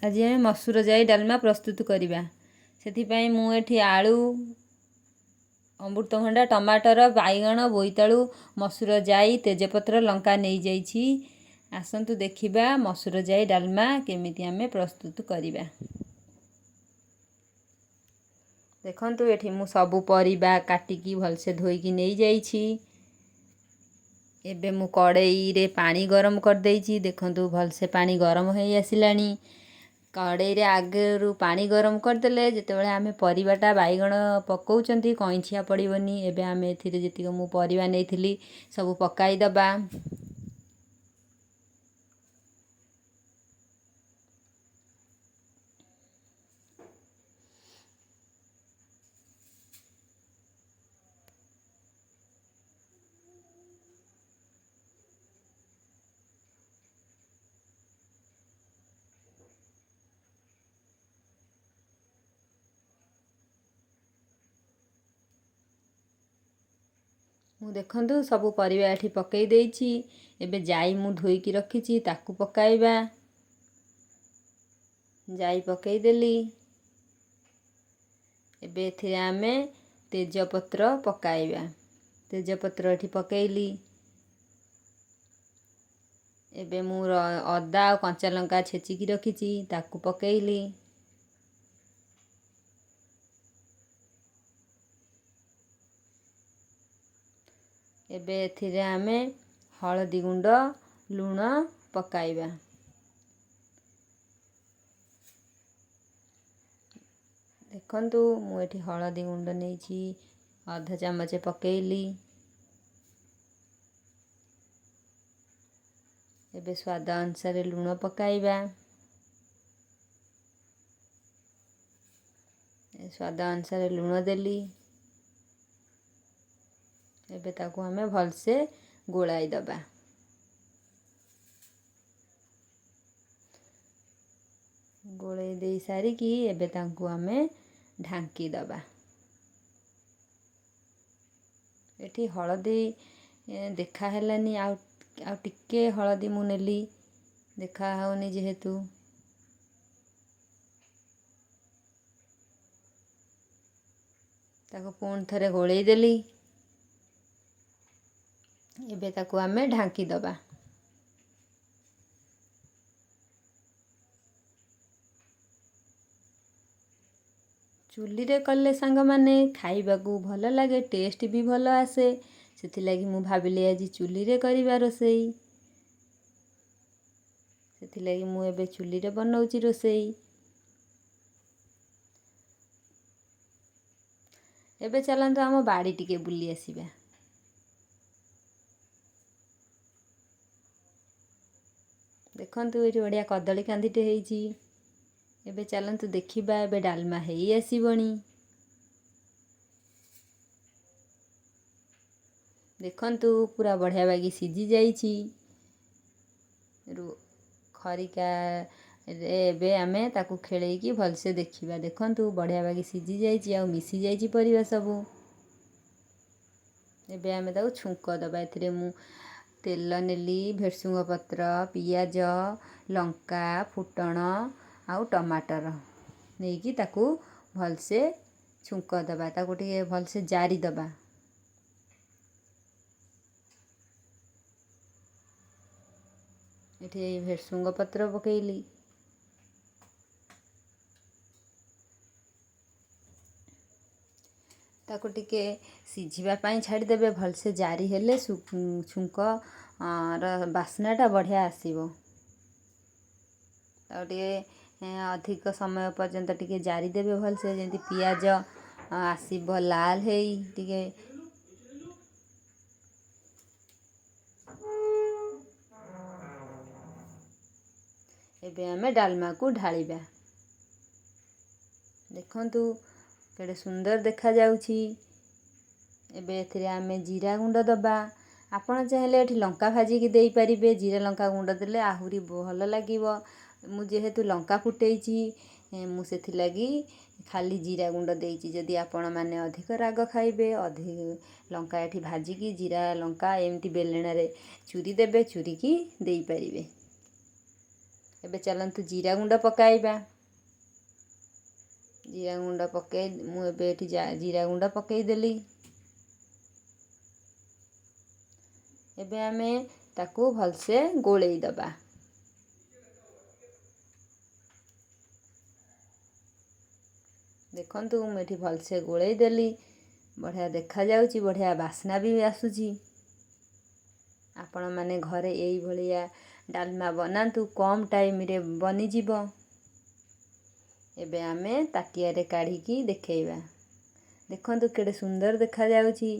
आज आम मसूर जाई डालमा प्रस्तुत करवा। से मु एठी आलू अमृतभंडा टमाटर बैगण बोईतालु मसूर जाई तेजपत्र लंका नहीं जाइछि। आसतु देखिबा मसूर जाई डालमा केमिति आमे प्रस्तुत करवा। देखंतु एठी मु सबु परिबा काटिकी भलसे धोईकी नहीं जाइछि। एबे मु कड़ाई रे पानी गरम कर देइछि। देखंतु भलसे पानी गरम होई आसिलानी। कड़ाई रे आगरु पानी गरम करदेले जेतेबेले आमे परिबाटा बैगण पकाउचंती कइंछिया पड़िबनी। एबे आमे एथिरे जेतिक मु परिबा नेइथिली सबु पकाई दबा। मु देखंतु सबु परिबा एठी पकई देइछि। एबे जाई मु धोईकी रखिछि ताकू पकाइबा। जाई पकई देली। एबे एथिरे आमे तेजपत्र पकाइबा। तेजपत्र एठी पकईली। एबे मु अदा और कंचा लंका छेचिकी रखिछि ताकू पकईली। एबे एथिरे आमे हळदी गुंड लूण पकाइबा। देखंतु मु एठी हळदी गुंड नेइछि आधा चामच पकईली। एबे स्वाद अनुसार लूण पकाइबा। स्वाद अनुसार लूण देली। एबे ताकू हमें भलसे गोलाई दबा। गोलाई दे सारी की एबे ताकू हमें ढांकी दबा। एठी हळदी देखा हेलानी आ टिके हळदी मु नेली देखा होनी जेहेतु ताको पुणी थरे गोलाई देली। एबे ताकू हमें ढांकी दबा। चुली रे कले सांग माने खाइबा को भल लागे टेस्ट भी भल आसे। सेथि लागी मु भाबिले आज चुली रे करिबा रोसेई। सेथि लागी मु एबे चुली रे बनाउची रोसेई। एबे चलंतु आम बाड़ी टिके बुली आसीबा। देखंतु एठी बढ़िया कदली कांदीटे हेइची। एबे चलंतु देखिबा एबे डालमा हेई आसीबणी। देखंतु पूरा बढ़िया बागी सिझी जाइछि। खरिका रे एबे आमे ताकू खेलेइकी भलसे देखिबा। देखंतु बढ़िया बागी सिझी जाइछि आ मिसी जाइछि परिबा सबु। एबे आमे ताकू छुंक दबा। एथिरे मु तेल नेली भेरसुंग पत्र पियाज लंका फुटण आउ टमाटर नेकी ताकू भलसे छुंक दबा। ताकू टिके भलसे जारी दबा। एठी भेरसुंग पत्र पकेइली। ताकू टिके सिझिबा पाई छाड़ी देबे। भलसे जारी हेले छुंक र बास्नाटा बढ़िया आसीबो। ताकू टिके अधिक समय पर्यंत टिके जारी देबे भलसे जेंति पियाज आसीबो लाल हेई टिके। एबे आमे डालमा को ढालिबा। देखंतु केडे सुंदर देखा जाउछि। एबे एथिरे आमे जीरा गुंड दबा। आपण चाहेले एठी लंका भाजी की देई परिबे। जीरा लंका गुंड देले आहुरी भल लागिबो। मु जेहेतु लंका फुटेइछि मु सेथि लागी खाली जीरा गुंड देइछि। जदि आपण माने अधिक राग खाइबे अधिक लंका एठी भाजी की जीरा लंका एमती बेलଣା रे चुरी देबे। चुरी की देई परिबे। ଏବେ ଚାଲନ୍ତୁ ଜିରା ଗୁଣ୍ଡ ପକାଇବା। ଜିରା ଗୁଣ୍ଡ ପକାଇ ମୁଁ ଏବେ ଏଠି ଜିରା ଗୁଣ୍ଡ ପକାଇଦେଲି। ଏବେ ଆମେ ତାକୁ ଭଲସେ ଗୋଳେଇ ଦେବା। ଦେଖନ୍ତୁ ମୁଁ ଏଠି ଭଲସେ ଗୋଳେଇ ଦେଲି। ବଢ଼ିଆ ଦେଖାଯାଉଛି, ବଢ଼ିଆ ବାସ୍ନା ବି ଆସୁଛି। ଆପଣମାନେ ଘରେ ଏଇଭଳିଆ ଡାଲମା ବନାନ୍ତୁ, କମ୍ ଟାଇମ୍ରେ ବନିଯିବ। ଏବେ ଆମେ ତାଟିଆରେ କାଢ଼ିକି ଦେଖେଇବା। ଦେଖନ୍ତୁ କେଡ଼େ ସୁନ୍ଦର ଦେଖାଯାଉଛି।